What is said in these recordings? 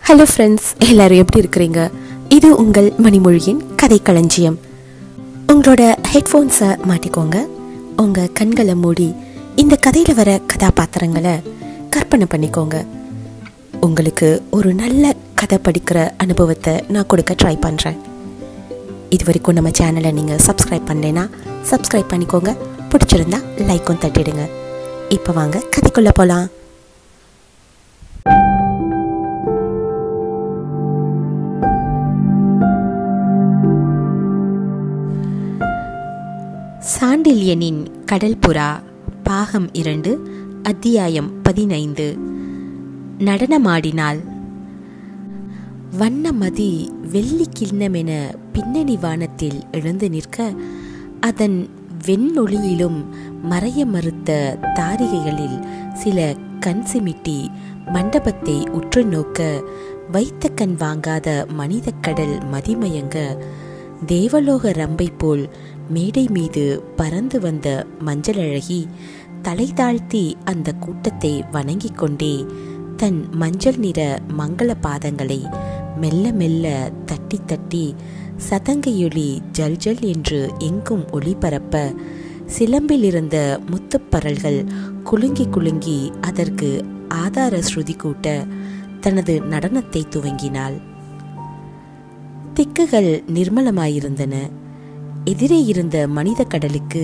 Hello friends, எல்லாரும் எப்படி இருக்கிறீங்க? இது உங்கள் மணிமொழியின் கதை களஞ்சியம். உங்களோட ஹெட்ஃபோன்ஸை மாட்டிக்கோங்க. உங்கள் கண்களை மூடி இந்த கதையில் வர கதாபாத்திரங்களை கற்பனை பண்ணிக்கோங்க. உங்களுக்கு ஒரு நல்ல கதை படிக்கிற அனுபவத்தை நான் கொடுக்க ட்ரை பண்ணுறேன். இது வரைக்கும் நம்ம சேனலை நீங்கள் சப்ஸ்கிரைப் பண்ணலைன்னா சப்ஸ்கிரைப் பண்ணிக்கோங்க. பிடிச்சிருந்தா லைக்கும் தட்டிடுங்க. இப்போ வாங்க கதைக்குள்ளே போகலாம். சாண்டில்யனின் கடல் புறா பாகம் 2 அத்தியாயம் 15. நடனமாடினாள். வண்ணமதி வெள்ளி கிண்ணமென பின்னணி வானத்தில் எழுந்து நிற்க, அதன் வெண்ணொளியிலும் மறைய மறுத்த தாரிகைகளில் சில கண் சிமிட்டி மண்டபத்தை உற்று நோக்க, வைத்த கண் வாங்காத மனித கடல் மதிமயங்க, தேவலோக ரம்பை போல் மேடை மீது பறந்து வந்த மஞ்சளழகி தலை தாழ்த்தி அந்த கூட்டத்தை வணங்கிக் கொண்டே தன் மஞ்சள் நிற மங்கள பாதங்களை மெல்ல மெல்ல தட்டி தட்டி சதங்கையொலி ஜல் ஜல் என்று எங்கும் ஒளிபரப்ப, சிலம்பிலிருந்த முத்துப்பரல்கள் குலுங்கி குலுங்கி அதற்கு ஆதார ஸ்ருதி கூட்ட தனது நடனத்தை துவங்கினாள். திக்குகள் நிர்மலமாயிருந்தன. எதிரே இருந்த மனித கடலுக்கு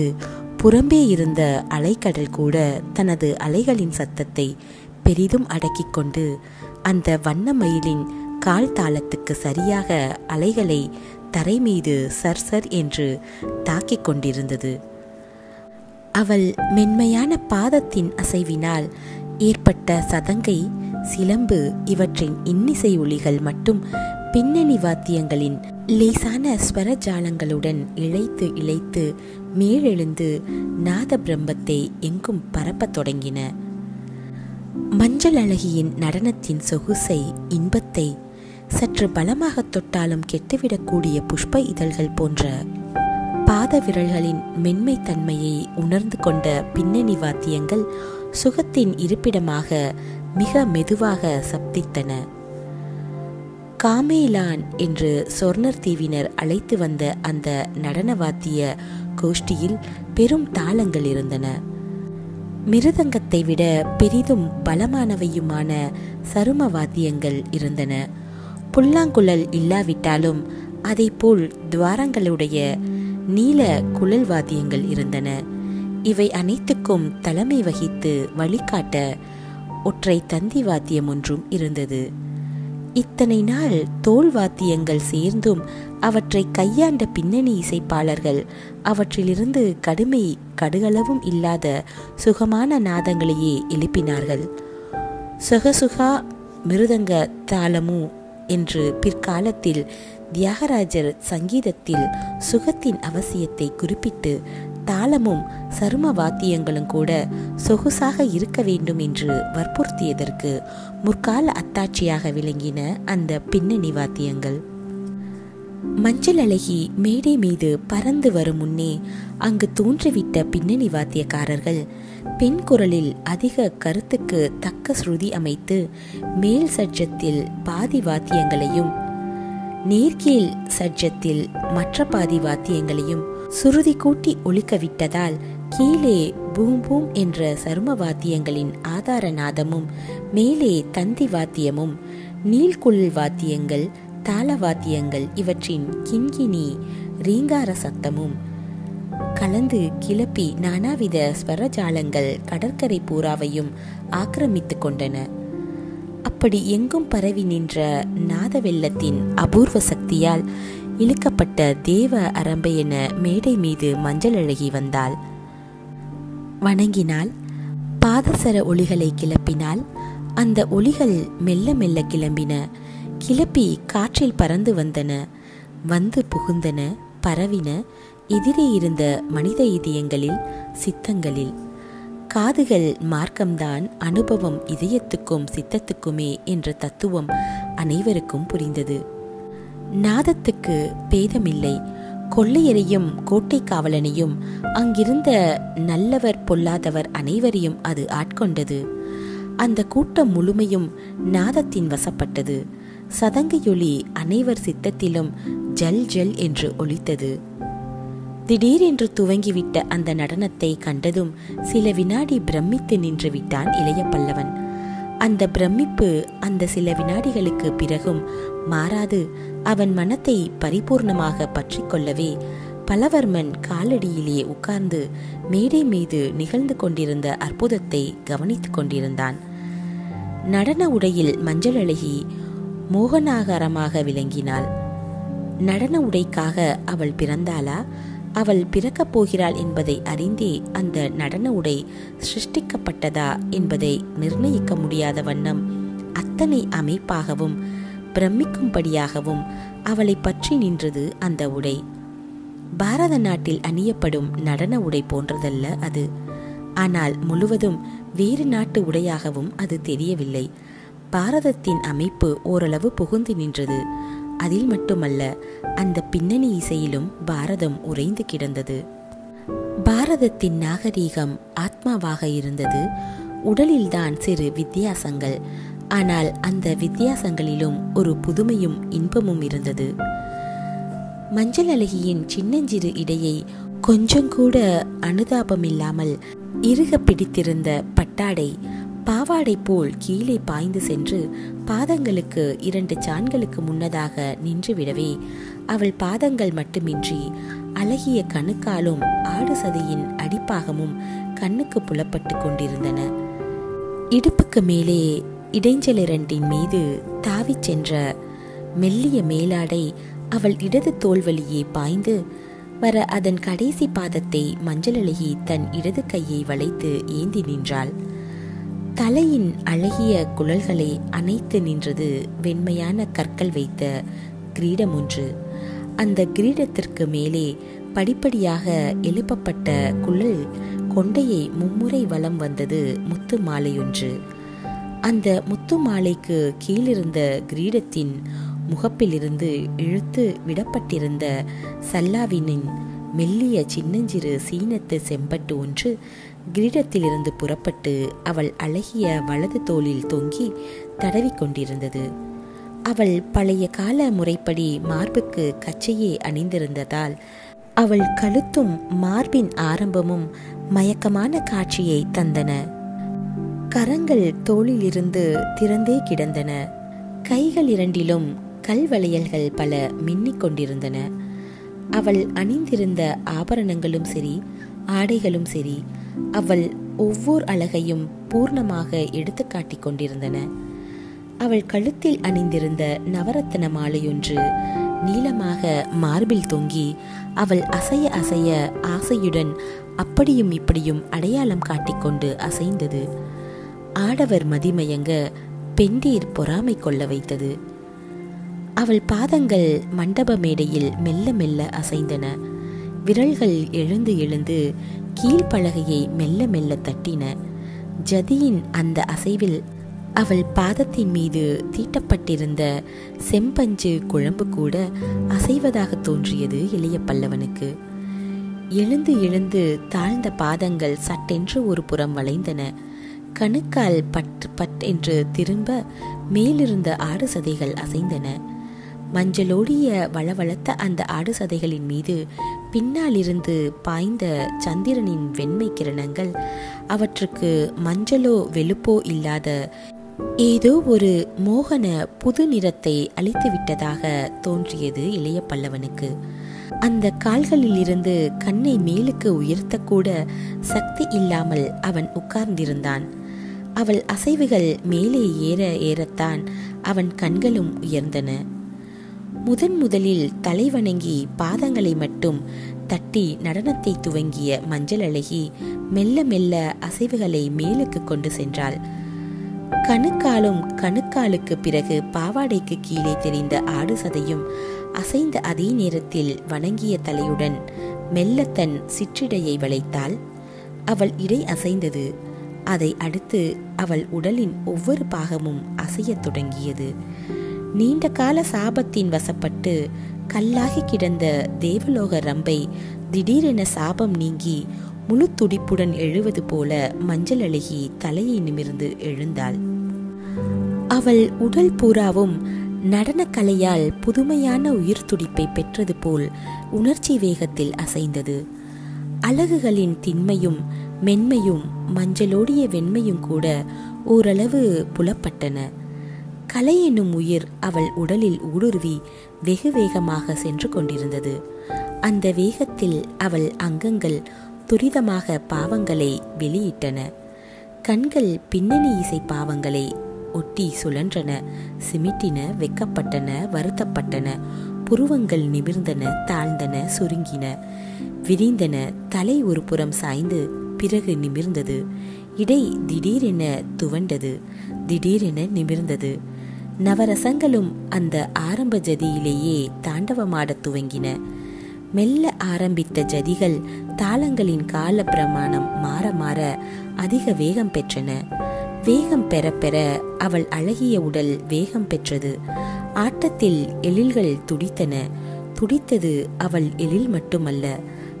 புறம்பே இருந்த அலைக்கடல் கூட தனது அலைகளின் சத்தத்தை பெரிதும் அடக்கிக் கொண்டு அந்த வண்ணமயிலின் கால் தாளத்துக்கு சரியாக அலைகளை தரை மீது சர்சர் என்று தாக்கிக் கொண்டிருந்தது. அவள் மென்மையான பாதத்தின் அசைவினால் ஏற்பட்ட சதங்கை, சிலம்பு இவற்றின் இன்னிசை ஒலிகள் மட்டும் பின்னணி வாத்தியங்களின் லேசான ஸ்வரஜாலங்களுடன் இழைத்து இழைத்து மேலெழுந்து நாத பிரம்மத்தை எங்கும் பரப்பத் தொடங்கின. மஞ்சள் அழகியின் நடனத்தின் சொகுசை, இன்பத்தை சற்று பலமாக தொட்டாலும் கெட்டுவிடக்கூடிய புஷ்ப இதழ்கள் போன்ற பாத விரல்களின் மென்மை தன்மையை உணர்ந்து கொண்ட பின்னணி வாத்தியங்கள் சுகத்தின் இருப்பிடமாக மிக மெதுவாக சப்தித்தன. காமேலான் என்று சொர்ணர் தீவினர் அழைத்து வந்த அந்த நடனவாத்திய கோஷ்டியில் பெரும் தாளங்கள் இருந்தன. மிருதங்கத்தை விட பெரிதும் பலமானவையுமான சரும வாத்தியங்கள் இருந்தன. புல்லாங்குழல் இல்லாவிட்டாலும் அதை போல் துவாரங்களுடைய நீல குழல் வாத்தியங்கள் இருந்தன. இவை அனைத்துக்கும் தலைமை வகித்து வழிகாட்ட ஒற்றை தந்தி வாத்தியம் ஒன்றும் இருந்தது. இத்தனை நாள் தோல் வாத்தியங்கள் சேர்ந்தும் அவற்றை கையாண்ட பின்னணி இசைப்பாளர்கள் அவற்றிலிருந்து கடுகளவும் இல்லாத சுகமான நாதங்களையே எழுப்பினார்கள். சுகசுகா மிருதங்க தாளமு என்று பிற்காலத்தில் தியாகராஜர் சங்கீதத்தில் சுகத்தின் அவசியத்தை குறிப்பிட்டு, தாளமும் சரும வாத்தியங்களும் கூட சொகுசாக இருக்க வேண்டும் என்று வற்புறுத்தியதற்கு முற்கால அத்தாட்சியாக விளங்கின அந்த பின்னணி வாத்தியங்கள். மஞ்சள் அழகி மேடை மீது பறந்து வரும் முன்னே அங்கு தோன்றிவிட்ட பின்னணி வாத்தியக்காரர்கள் பெண் குரலில் அதிக கருத்துக்கு தக்க ஸ்ருதி அமைத்து மேல் சட்ஜத்தில் பாதி வாத்தியங்களையும் நேர்கீழ் சட்ஜத்தில் மற்ற பாதி வாத்தியங்களையும் சுருதி கூட்டி ஒலிக்க விட்டதால் கீழே பூம் பூம் என்ற சரும வாத்தியங்களின் ஆதார நாதமும் மேலே தந்தி வாத்தியமும் நீள்குழல் வாத்தியங்கள் தாள வாத்தியங்கள் இவற்றின் கிண்கிணி ரீங்கார சத்தமும் கலந்து கிளப்பி நானாவித ஸ்வரஜாலங்கள் கடற்கரை பூராவையும் ஆக்கிரமித்து கொண்டன. அப்படி எங்கும் பரவி நின்ற நாத வெள்ளத்தின் அபூர்வ சக்தியால் இழுக்கப்பட்ட தேவ அரம்பை என மேடை மீது மஞ்சள் அழகி வந்தாள். வணங்கினாள். பாதசர ஒளிகளை கிளப்பினாள். அந்த ஒளிகள் மெல்ல மெல்ல கிளம்பின. கிளப்பி காற்றில் பறந்து வந்தன, வந்து புகுந்தன, பரவின எதிரே இருந்த மனித இதயங்களில், சித்தங்களில். காதுகள் மார்க்கம்தான், அனுபவம் இதயத்துக்கும் சித்தத்துக்குமே என்ற தத்துவம் அனைவருக்கும் புரிந்தது. நாதத்துக்கு பேதமில்லை. கொள்ளையரையும் கோட்டை காவலனையும் அங்கிருந்த நல்லவர் பொல்லாதவர் அனைவரையும் அது ஆட்கொண்டது. அந்த கூட்டம் முழுமையும் நாதத்தின் வசப்பட்டது. சதங்கையொலி அனைவர் சித்தத்திலும் ஜல் ஜல் என்று ஒலித்தது. திடீரென்று துவங்கிவிட்ட அந்த நடனத்தை கண்டதும் சில வினாடி பிரமித்து நின்று விட்டான் இளைய பல்லவன். அந்த பிரமிப்பு அந்த சில வினாடிகளுக்கு பிறகும் மாறாது அவன் மனத்தை பரிபூர்ணமாக பற்றி கொள்ளவே பல்லவர்மன் காலடியிலே உட்கார்ந்து மேடை மீது நிகழ்ந்து கொண்டிருந்த அற்புதத்தை கவனித்துக் கொண்டிருந்தான். நடன உடையில் மஞ்சள் அழகி மோகனாகாரமாக விளங்கினாள். நடன உடைக்காக அவள் பிறந்தாளா, அவள் பிறக்கப் போகிறாள் என்பதை அறிந்தே அந்த நடன உடை சிருஷ்டிக்கப்பட்டதா என்பதை நிர்ணயிக்க முடியாத வண்ணம் அத்தனை அமைப்பாகவும் பிரமிக்கும்படியாகவும் அவளை பற்றி நின்றது அந்த உடை. பாரத நாட்டில் அணியப்படும் நடன உடை போன்றதல்ல அது. ஆனால் முழுவதும் வேறு நாட்டு உடையாகவும் அது தெரியவில்லை. பாரதத்தின் அமைப்பு ஓரளவு புகுந்து நின்றது. அதில் மட்டுமல்ல, அந்த பின்னணி இசையிலும் பாரதம் உறைந்து கிடந்தது. பாரதத்தின் நாகரீகம் ஆத்மாவாக இருந்தது. உடலில்தான் சிறு வித்தியாசங்கள். ஆனால் அந்த வித்தியாசங்களிலும் ஒரு புதுமையும் இன்பமும் இருந்தது. மஞ்சள் அழகியின் சின்னஞ்சிறு இடையை கொஞ்சம் கூட அனுதாபமில்லாமல் இறுக பிடித்திருந்த பட்டாடை பாவாடை போல் கீழே பாய்ந்து சென்று பாதங்களுக்கு 2 சாண்களுக்கு முன்னதாக நின்றுவிடவே அவள் பாதங்கள் மட்டுமின்றி அழகிய கணுக்காலும் ஆடு சதையின் அடிப்பாகமும் கண்ணுக்கு புலப்பட்டு கொண்டிருந்தன. இடுப்புக்கு மேலே இடைஞ்சலிரண்டின் மீது தாவிச் சென்ற மெல்லிய மேலாடை அவள் இடது தோள்வழியே பாய்ந்து வர அதன் கடைசி பாதத்தை மஞ்சள் அழகி தன் இடது கையை வளைத்து ஏந்தி நின்றாள். தலையின் அழகிய குழல்களை அணைத்து நின்றது வெண்மையான கற்கள் வைத்த கிரீடம் ஒன்று. அந்த கிரீடத்திற்கு மேலே படிப்படியாக எழுப்பப்பட்ட குழல் கொண்டையை மும்முறை வலம் வந்தது முத்து மாலையொன்று. அந்த முத்து மாலைக்கு கீழிருந்த கிரீடத்தின் முகப்பிலிருந்து இழுத்து விடப்பட்டிருந்த சல்லாவினின் மெல்லிய சின்னஞ்சிறு சீனத்து செம்பட்டு ஒன்று கிரீடத்திலிருந்து புறப்பட்டு அவள் அழகிய வலது தோளில் தொங்கி தடவி கொண்டிருந்தது. அவள் பழைய கால முறைப்படி மார்புக்கு கச்சையே அணிந்திருந்ததால் அவள் கழுத்தும் மார்பின் ஆரம்பமும் மயக்கமான காட்சியை தந்தன. கரங்கள் தோளிலிருந்து திறந்தே கிடந்தன. கைகள் இரண்டிலும் கல்வளையல்கள் பல மின்னிக் கொண்டிருந்தன. அவள் அணிந்திருந்த ஆபரணங்களும் சரி, ஆடைகளும் சரி, அவள் ஒவ்வொரு அழகையும் பூர்ணமாக எடுத்து காட்டிக் கொண்டிருந்தன. அவள் கழுத்தில் அணிந்திருந்த நவரத்தன மாலையொன்று நீளமாக மார்பில் தொங்கி அவள் அசைய அசைய ஆசையுடன் அப்படியும் இப்படியும் அடையாளம் காட்டிக்கொண்டு அசைந்தது. ஆடவர் மதிமயங்க பெண்டீர் பொறாமை கொள்ள வைத்தது. அவள் பாதங்கள் மண்டப மேடையில் மெல்ல மெல்ல அசைந்தன. விரல்கள் எழுந்து எழுந்து கீழ்ப்பலகையை மெல்ல மெல்ல தட்டின. ஜதியின் அந்த அசைவில் அவள் பாதத்தின் மீது தீட்டப்பட்டிருந்த செம்பஞ்சு குழம்பு கூட அசைவதாக தோன்றியது இளைய பல்லவனுக்கு. எழுந்து எழுந்து தாழ்ந்த பாதங்கள் சட்டென்று ஒரு புறம் வளைந்தன. கணுக்கால் பட் பட் என்று திரும்ப மேலிருந்த ஆடு சதைகள் அசைந்தன. மஞ்சளோடிய வளவளத்த அந்த ஆடு சதைகளின் மீது பின்னாலிருந்து பாய்ந்த சந்திரனின் வெண்மை கிரணங்கள் அவற்றுக்கு மஞ்சளோ வெளுப்போ இல்லாத ஏதோ ஒரு மோகன புது நிறத்தை அளித்துவிட்டதாக தோன்றியது இளைய பல்லவனுக்கு. அந்த கால்களில் இருந்து கண்ணை மேலுக்கு உயர்த்தக்கூட சக்தி இல்லாமல் அவன் உட்கார்ந்திருந்தான். அவள் அசைவுகள் மேலே ஏற ஏறத்தான் அவன் கண்களும் உயர்ந்தன. முதலில் தலை வணங்கி பாதங்களை மட்டும் தட்டி நடனத்தை துவங்கிய மஞ்சள் அழகி மெல்ல மெல்ல அசைவுகளை மேலுக்கு கொண்டு சென்றாள். கணுக்காலும் கணுக்காலுக்கு பிறகு பாவாடைக்கு கீழே தெரிந்த ஆடு சதையும் அசைந்த அதே நேரத்தில் வணங்கிய தலையுடன் மெல்ல தன் சிற்றிடையை வளைத்தாள். அவள் இடை அசைந்தது. அதை அடுத்து அவள் உடலின் ஒவ்வொரு பாகமும் அசையத் தொடங்கியது. நீண்ட கால சாபத்தின் வசப்பட்டு கல்லாகி கிடந்த தேவலோக ரம்பை திடீரென சாபம் நீங்கி முழு துடிப்புடன் எழுவது போல மஞ்சள் அழகி தலையை நிமிர்ந்து எழுந்தாள். அவள் உடல் பூராவும் நடனக்கலையால் புதுமையான உயிர் துடிப்பை பெற்றது போல் உணர்ச்சி வேகத்தில் அசைந்தது. அழகுகளின் திண்மையும் மென்மையும் மஞ்சளோடிய வெண்மையும் கூட ஓரளவு புலப்பட்டன. கலை என்னும் உயிர் அவள் உடலில் ஊடுருவி வெகு வேகமாக சென்று கொண்டிருந்தது. அந்த வேகத்தில் அவள் அங்கங்கள் துரிதமாக பாவங்களை வெளியிட்டன. கண்கள் பின்னணி இசை பாவங்களை ஒட்டி சுழன்றன, சிமிட்டின, வெக்கப்பட்டன, வருத்தப்பட்டன. புருவங்கள் நிமிர்ந்தன, தாழ்ந்தன, சுருங்கின, விரிந்தன. தலை ஒரு புறம் சாய்ந்து பிறகு நிமிர்ந்தது. இடை திடீரென துவண்டது, திடீரென நிமிர்ந்தது. நவரசங்களும் அந்த ஆரம்ப ஜதியிலேயே தாண்டவமாடத் துவங்கின. மெல்ல ஆரம்பித்த ஜதிகள் தாளங்களின் கால பிரமாணம் மாற மாற அதிக வேகம் பெற்றன. வேகம் பெற பெற அவள் அழகிய உடல் வேகம் பெற்றது. ஆட்டத்தில் எழில்கள் துடித்தன. துடித்தது அவள் எழில் மட்டுமல்ல,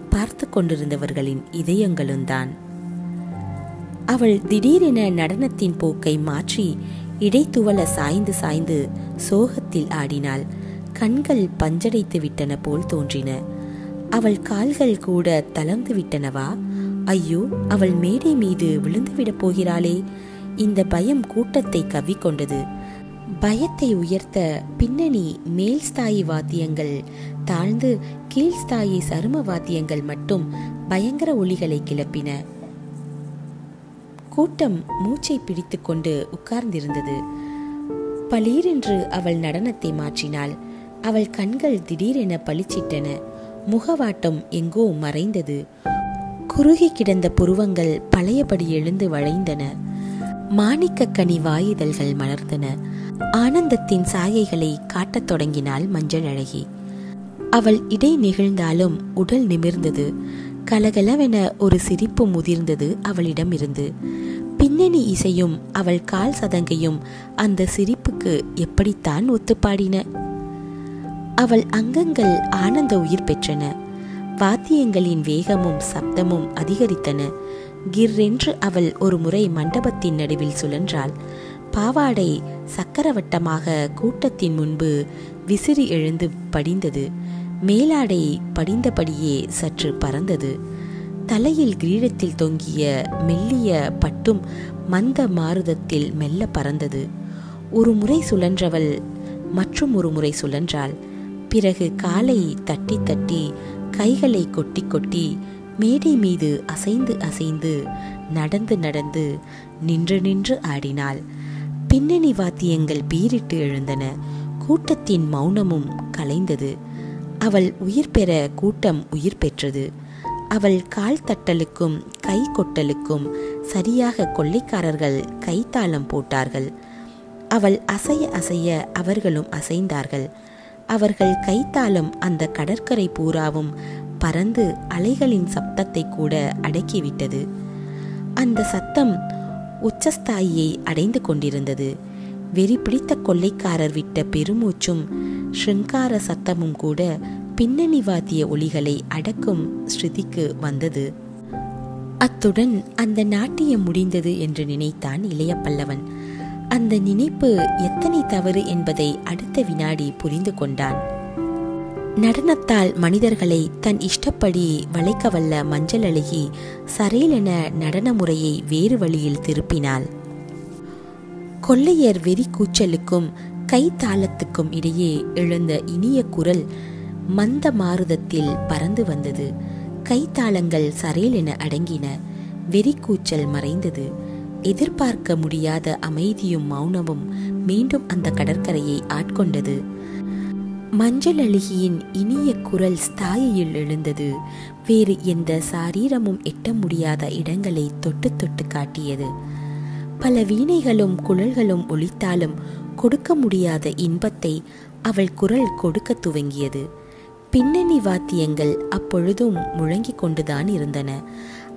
பார்த்து கொண்டிருந்தவர்களின் இதயங்களும்தான். அவள் திடீரென நடனத்தின் போக்கை மாற்றி இடைத்துவள சாய்ந்து சாய்ந்து சோகத்தில் ஆடினாள். கண்கள் பஞ்சடைத்து விட்டன போல் தோன்றின. அவள் கால்கள் கூட தளர்ந்து விட்டனவா? ஐயோ, அவள் மேடை மீது விழுந்துவிடப் போகிறாளே! இந்த பயம் கூட்டத்தை கவ்விக்கொண்டது. பயத்தை உயர்த்த பின்னணி மேல்ஸ்தாயி வாத்தியங்கள் தாழ்ந்து கீழ்ஸ்தாயி சரும வாத்தியங்கள் மட்டும் பயங்கர ஒலிகளை கிளப்பின. கூட்டம் மூச்சை பிடித்து கொண்டு உட்கார்ந்திருந்தது. பளீரென்று அவள் நடனத்தை மாற்றினாள். அவள் கண்கள் திடீரென பளிச்சிட்டன. முகவாட்டம் எங்கோ மறைந்தது. குறுகி கிடந்த புருவங்கள் பழையபடி எழுந்து வளைந்தன. மாணிக்க கனி வாயுதல்கள் மலர்ந்தன. ஆனந்தத்தின் சாயைகளை காட்டத் தொடங்கினாள் மஞ்சள் அழகி. அவள் இடை நெகிழ்ந்தாலும் உடல் நிமிர்ந்தது. கலகலவென ஒரு சிரிப்பு முதிர்ந்தது அவளிடம் இருந்து. பின்னணி இசையும் அவள் கால் சதங்கையும் அந்த சிரிப்புக்கு எப்படித்தான் ஒத்துப்பாடின. அவள் அங்கங்கள் ஆனந்த உயிர் பெற்றன. வாத்தியங்களின் வேகமும் சப்தமும் அதிகரித்தன. கிர்ரென்று அவள் ஒரு முறை மண்டபத்தின் நடுவில் சுழன்றாள். பாவாடை சக்கரவட்டமாக கூட்டத்தின் முன்பு விசிறி எழுந்து படிந்தது. மேலாடை படிந்தபடியே சற்று பறந்தது. தலையில் கிரீடத்தில் தொங்கிய மெல்லிய பட்டும் மந்த மாருதத்தில் மெல்ல பறந்தது. ஒரு முறை சுழன்றவள் மற்றும் ஒரு முறை சுழன்றாள். பிறகு காலை தட்டி தட்டி கைகளை கொட்டி கொட்டி மேடை மீது அசைந்து அசைந்து நடந்து நடந்து நின்று நின்று ஆடினாள். பின்னணி வாத்தியங்கள் பீரிட்டு எழுந்தன. கூட்டத்தின் மௌனமும் கலைந்தது. அவள் உயிர் பெற கூட்டம் உயிர் பெற்றது. அவள் கால் தட்டலுக்கும் கை கொட்டலுக்கும் சரியாக கொள்ளைக்காரர்கள் கைத்தாளம் போட்டார்கள். அவள் அசைய அசைய அவர்களும் அசைந்தார்கள். அவர்கள் கைத்தாளம் அந்த கடற்கரை பூராவும் பறந்து அலைகளின் சப்தத்தை கூட அடக்கிவிட்டது. அந்த சத்தம் உச்சஸ்தாயியை அடைந்து கொண்டிருந்தது. வெறி பிடித்த கொள்ளைக்காரர் விட்ட பெருமூச்சும் ஸ்ருங்கார சத்தமும் கூட பின்னணி வாத்திய ஒலிகளை அடக்கும் ஸ்ருதிக்கு வந்தது. அத்துடன் அந்த நாட்டியம் முடிந்தது என்று நினைத்தான் இளைய பல்லவன். அந்த நினைப்பு எத்தனை தவறு என்பதை அடுத்த வினாடி புரிந்து கொண்டான். நடனத்தால் மனிதர்களை தன் இஷ்டப்படி வளைக்க வல்ல மஞ்சள் அழகி சரேலென நடன முறையை வேறு வழியில் திருப்பினாள். கொள்ளையர் வெறி கூச்சலுக்கும் கை தாளத்துக்கும் இடையே எழுந்த இனிய குரல் மந்த மாருதத்தில் பறந்து வந்தது. கைத்தாளங்கள் சரேலென அடங்கின. வெறிக்கூச்சல் மறைந்தது. எதிர்பார்க்க முடியாத அமைதியும் மௌனமும் மீண்டும் அந்த கடற்கரையை ஆட்கொண்டது. மஞ்சள் அழகியின் இனிய குரல் ஸ்தாயியில் எழுந்தது. வேறு எந்த சாரீரமும் எட்ட முடியாத இடங்களை தொட்டு தொட்டு காட்டியது. பல வீணைகளும் குழல்களும் ஒலித்தாலும் கொடுக்க முடியாத இன்பத்தை அவள் குரல் கொடுக்க துவங்கியது. பின்னணி வாத்தியங்கள் அப்பொழுதும் முழங்கிக் கொண்டுதான் இருந்தன.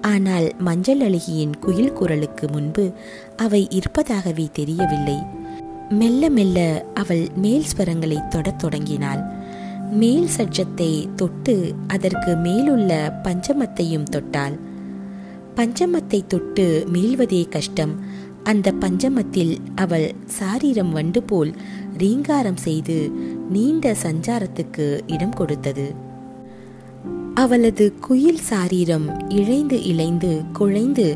ஆனால் மஞ்சள் அழகியின் குயில் குரலுக்கு முன்பு அவை இருப்பதாகவே தெரியவில்லை. மெல்ல மெல்ல அவள் மேல் ஸ்வரங்களை தொடத் தொடங்கினாள். மேல் சட்ஜத்தை தொட்டு அதற்கு மேலுள்ள பஞ்சமத்தையும் தொட்டாள். பஞ்சமத்தை தொட்டு மீள்வதே கஷ்டம். அந்த பஞ்சமத்தில் அவள் சாரீரம் வண்டு போல் ரீங்காரம் செய்து நீண்ட சஞ்சாரத்துக்கு இடம் கொடுத்தது. அவளது குயில் சாரீரம் இழைந்து இழைந்து குழைந்து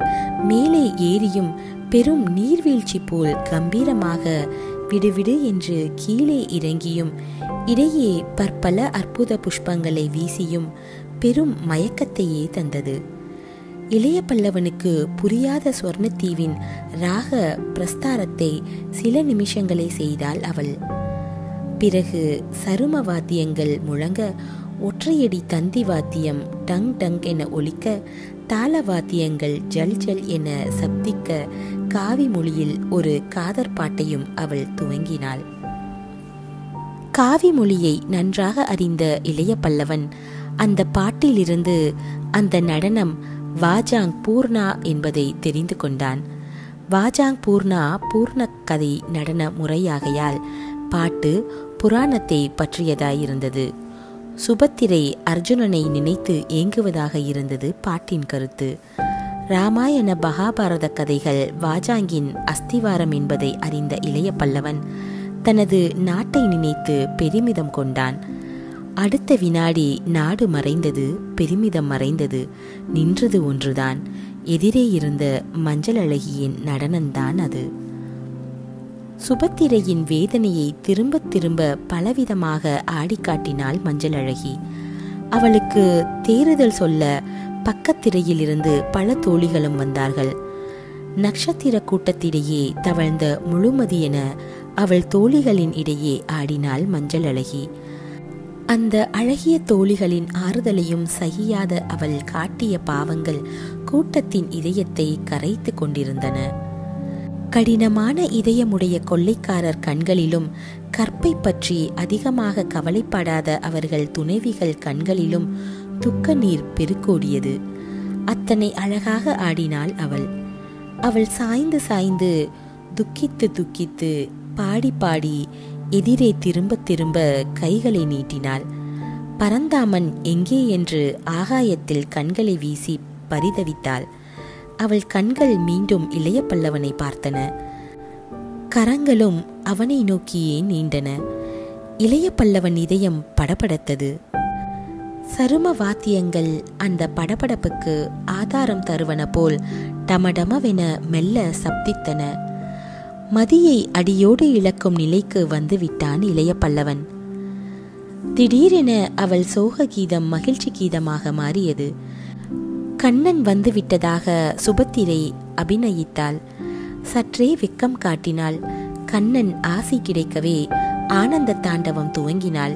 மேலே ஏறியும் பெரும் நீர்வீழ்ச்சி போல் கம்பீரமாக விடுவிடு என்று கீழே இறங்கியும் இடையே பற்பல அற்புத புஷ்பங்களை வீசியும் பெரும் மயக்கத்தையே தந்தது. இளைய பல்லவனுக்கு புரியாத சுவர்ணத்தீவின் ராக பிரஸ்தாரத்தை சில நிமிஷங்களே செய்தாள் அவள். பிறகு சரும வாத்தியங்கள் முழங்க, ஒற்றையடி தந்தி வாத்தியம் டங் டங் என ஒலிக்க, தாள வாத்தியங்கள் ஜல் ஜல் என சப்திக்க, காவி மொழியில் ஒரு காதற் பாட்டையும் அவள் துவங்கினாள். காவி மொழியை நன்றாக அறிந்த இளைய பல்லவன் அந்த பாட்டிலிருந்து அந்த நடனம் வாஜாங் பூர்ணா என்பதை தெரிந்து கொண்டான். வாஜாங் பூர்ணா பூர்ண கதை நடன முறையாகையால் பாட்டு புராணத்தை பற்றியதாயிருந்தது. சுபத்திரை அர்ஜுனனை நினைத்து ஏங்குவதாக இருந்தது பாட்டின் கருத்து. இராமாயண மகாபாரத கதைகள் வாஜாங்கின் அஸ்திவாரம் என்பதை அறிந்த இளைய பல்லவன் தனது நாட்டை நினைத்து பெருமிதம் கொண்டான். அடுத்த வினாடி நாடு மறைந்தது, பெருமிதம் மறைந்தது. நின்றது ஒன்றுதான், எதிரே இருந்த மஞ்சள் அழகியின் நடனந்தான் அது. சுபத்திரையின் வேதனையை திரும்ப திரும்ப பலவிதமாக ஆடிக்காட்டினாள் மஞ்சள் அழகி. அவளுக்கு தேறுதல் சொல்ல பக்கத்திரையிலிருந்து பல தோழிகளும் வந்தார்கள். நட்சத்திர கூட்டத்திடையே தவழ்ந்த முழுமதி என அவள் தோழிகளின் இடையே ஆடினாள் மஞ்சள் அழகி. அந்த அழகிய தோழிகளின் ஆறுதலையும் சகியாத அவள் காட்டிய பாவங்கள் கூட்டத்தின் இதயத்தை கரைத்து கொண்டிருந்தன. கடினமான இதயமுடைய கொள்ளைக்காரர் கண்களிலும் கற்பை பற்றி அதிகமாக கவலைப்படாத அவர்கள் துணைவிகள் கண்களிலும் துக்க நீர் பெருக்கோடியது. அத்தனை அழகாக ஆடினாள் அவள். அவள் சாய்ந்து சாய்ந்து துக்கித்து துக்கித்து பாடி பாடி எதிரே திரும்ப திரும்ப கைகளை நீட்டினாள். பரந்தாமன் எங்கே என்று ஆகாயத்தில் கண்களை வீசி பரிதவித்தாள். அவள் கண்கள் மீண்டும் இளைய பல்லவனை பார்த்தன. கரங்களும் அவனை நோக்கியே நீண்டன. இளைய பல்லவன் இதயம் படபடத்தது. சரும வாத்தியங்கள் அந்த படபடப்புக்கு ஆதாரம் தருவன போல் டமடமவென மெல்ல சப்தித்தன. மதியை அடியோடு இழக்கும் நிலைக்கு வந்துவிட்டான் இளைய பல்லவன். திடீரென அவள் சோக கீதம் மகிழ்ச்சி கீதமாக மாறியது. கண்ணன் வந்துவிட்டதாக சுபத்திரை அபிநயித்தாள். சற்றே வெக்கம் காட்டினாள். கண்ணன் ஆசி கிடைக்கவே ஆனந்த தாண்டவம் துவங்கினாள்.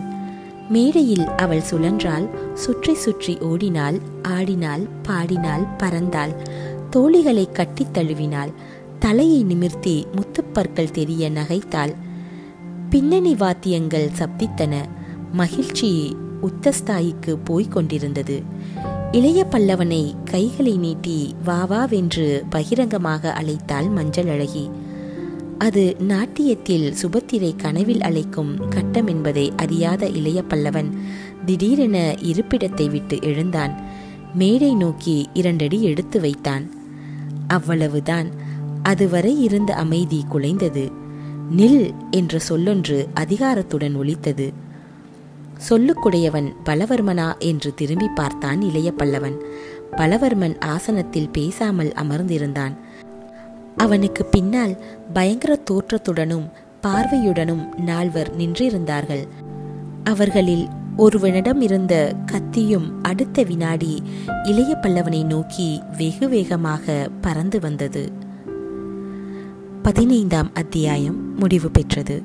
மேடையில் அவள் சுழன்றாள், சுற்றி சுற்றி ஓடினாள், ஆடினாள், பாடினாள், பறந்தாள், தோழிகளை கட்டித் தழுவினாள், தலையை நிமிர்த்தி முத்துப்பற்கள் தெரிய நகைத்தாள். பின்னணி வாத்தியங்கள் சப்தித்தன. மகிழ்ச்சி உத்தஸ்தாயிக்கு போய்க் கொண்டிருந்தது. இளைய பல்லவனை கைகளை நீட்டி வா வாவென்று பகிரங்கமாக அழைத்தாள் மஞ்சள் அழகி. அது நாட்டியத்தில் சுபத்திரை கனவில் அழைக்கும் கட்டம் என்பதை அறியாத இளைய பல்லவன் திடீரென இருப்பிடத்தை விட்டு எழுந்தான். மேடை நோக்கி 2 அடி எடுத்து வைத்தான். அவ்வளவுதான். அதுவரை இருந்த அமைதி குலைந்தது. நில் என்ற சொல்லொன்று அதிகாரத்துடன் ஒலித்தது. சொல்லுக்குடையவன் பலவர்மனா என்று திரும்பி பார்த்தான் இளைய பல்லவன். பலவர்மன் ஆசனத்தில் பேசாமல் அமர்ந்திருந்தான். அவனுக்கு பின்னால் பயங்கர தோற்றத்துடனும் பார்வையுடனும் 4 நின்றிருந்தார்கள். அவர்களில் ஒருவனிடம் இருந்த கத்தியும் அடுத்த வினாடி இளைய பல்லவனை நோக்கி வெகு வேகமாக பறந்து வந்தது. 15ஆம் அத்தியாயம் முடிவு பெற்றது.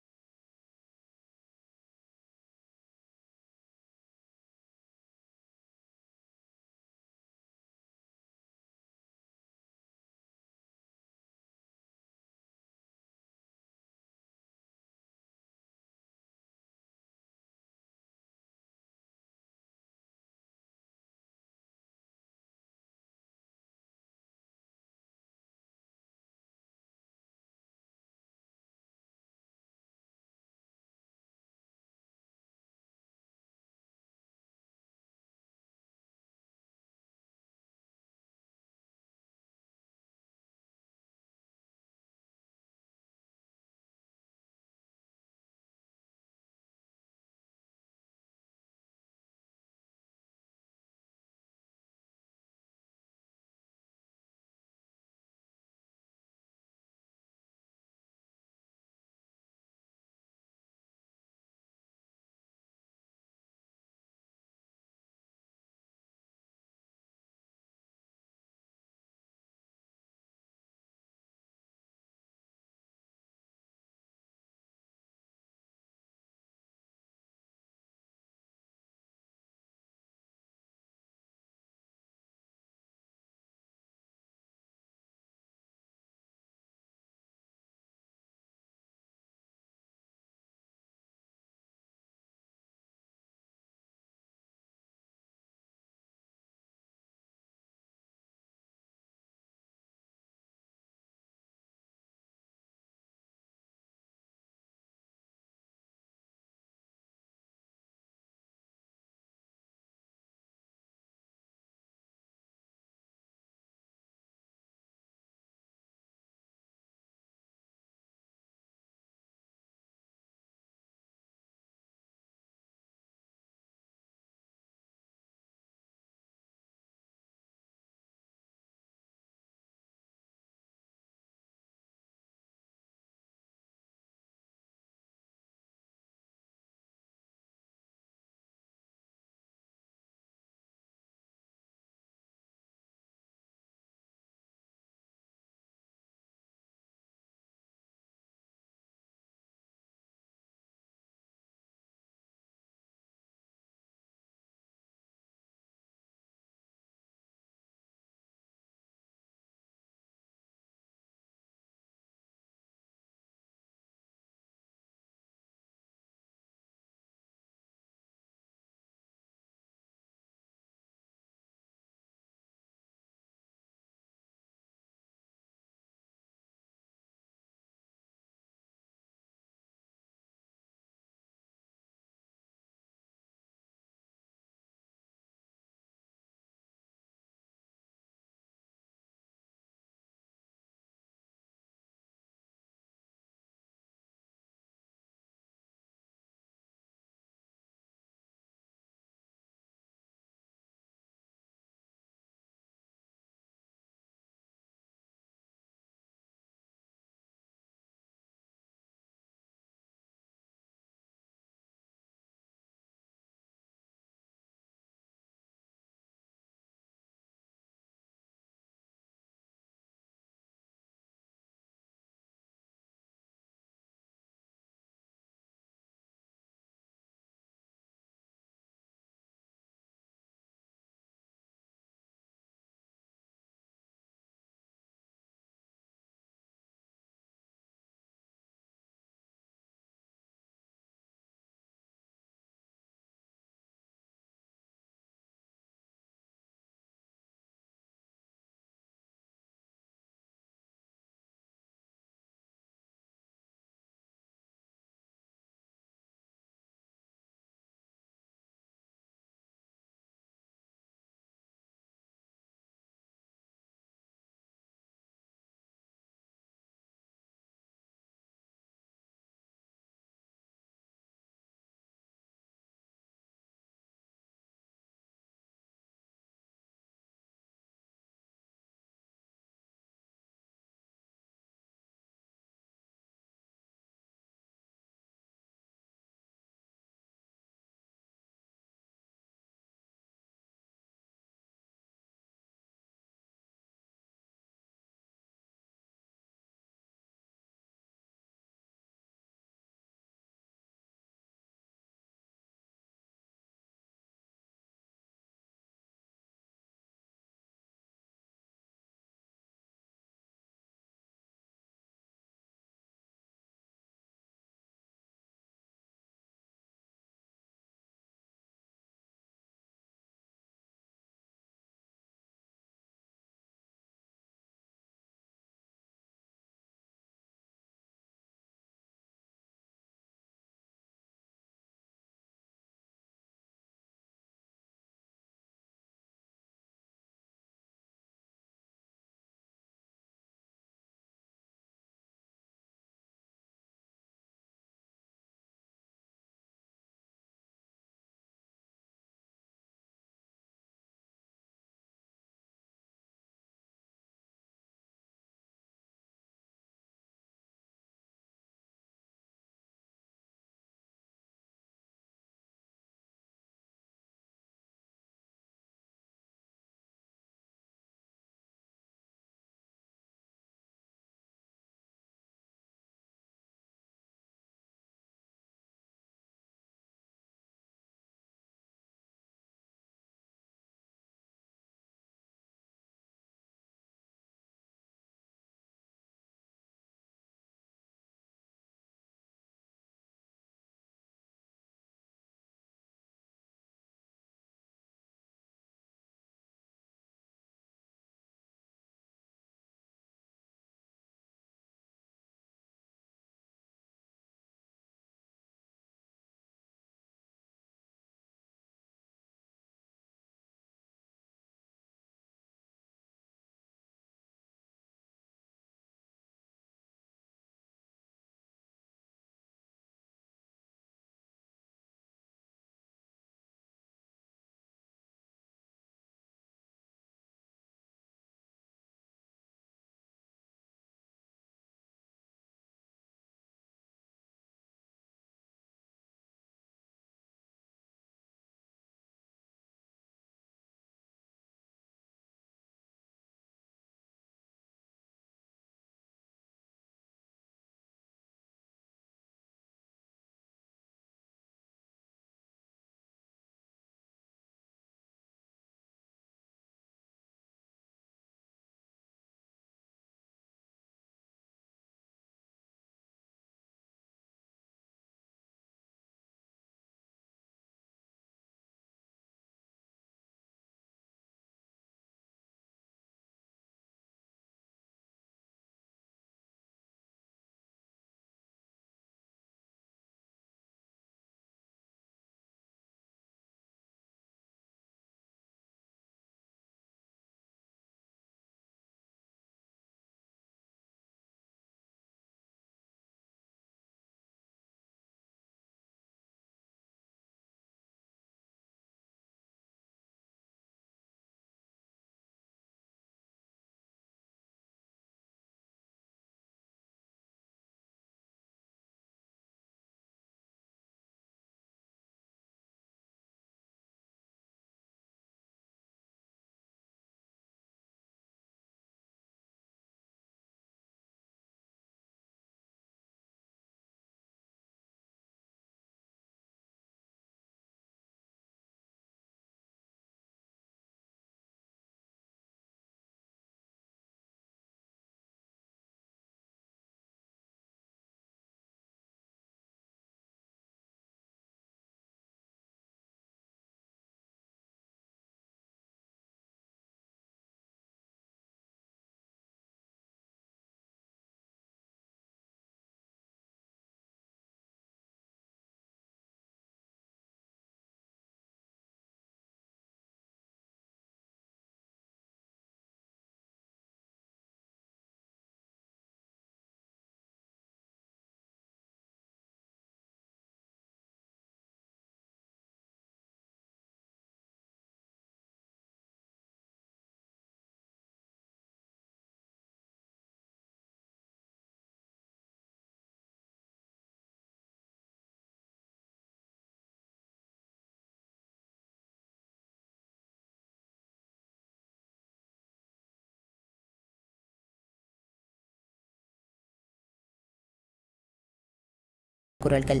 குரல்கள்.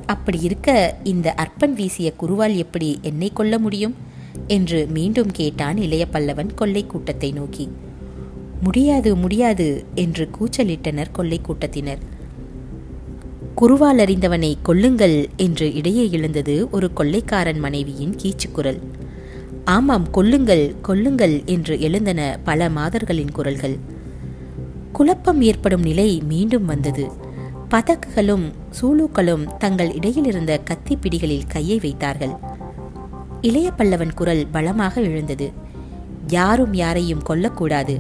அப்படி இருக்க இந்த அற்பன் வீசிய குருவால் எப்படி என்னை கொல்ல முடியும் என்று மீண்டும் கேட்டான் இளைய பல்லவன் கொள்ளை கூட்டத்தை நோக்கி. முடியாது முடியாது என்று கூச்சலிட்டனர் கொள்ளை கூட்டத்தினர். குருவால் அறிந்தவனை கொல்லுங்கள் என்று இடையே எழுந்தது ஒரு கொள்ளைக்காரன் மனைவியின் கீச்சுக்குரல். ஆமாம், கொல்லுங்கள் கொல்லுங்கள் என்று எழுந்தன பல மாதர்களின் குரல்கள். குழப்பம் ஏற்படும் நிலை மீண்டும் வந்தது. பதக்குகளும் சூளுக்களும் தங்கள் இடையிலிருந்த கத்தி பிடிகளில் கையை வைத்தார்கள். இளைய பல்லவன் குரல் பலமாக எழுந்தது. யாரும் யாரையும் கொல்லக்கூடாது.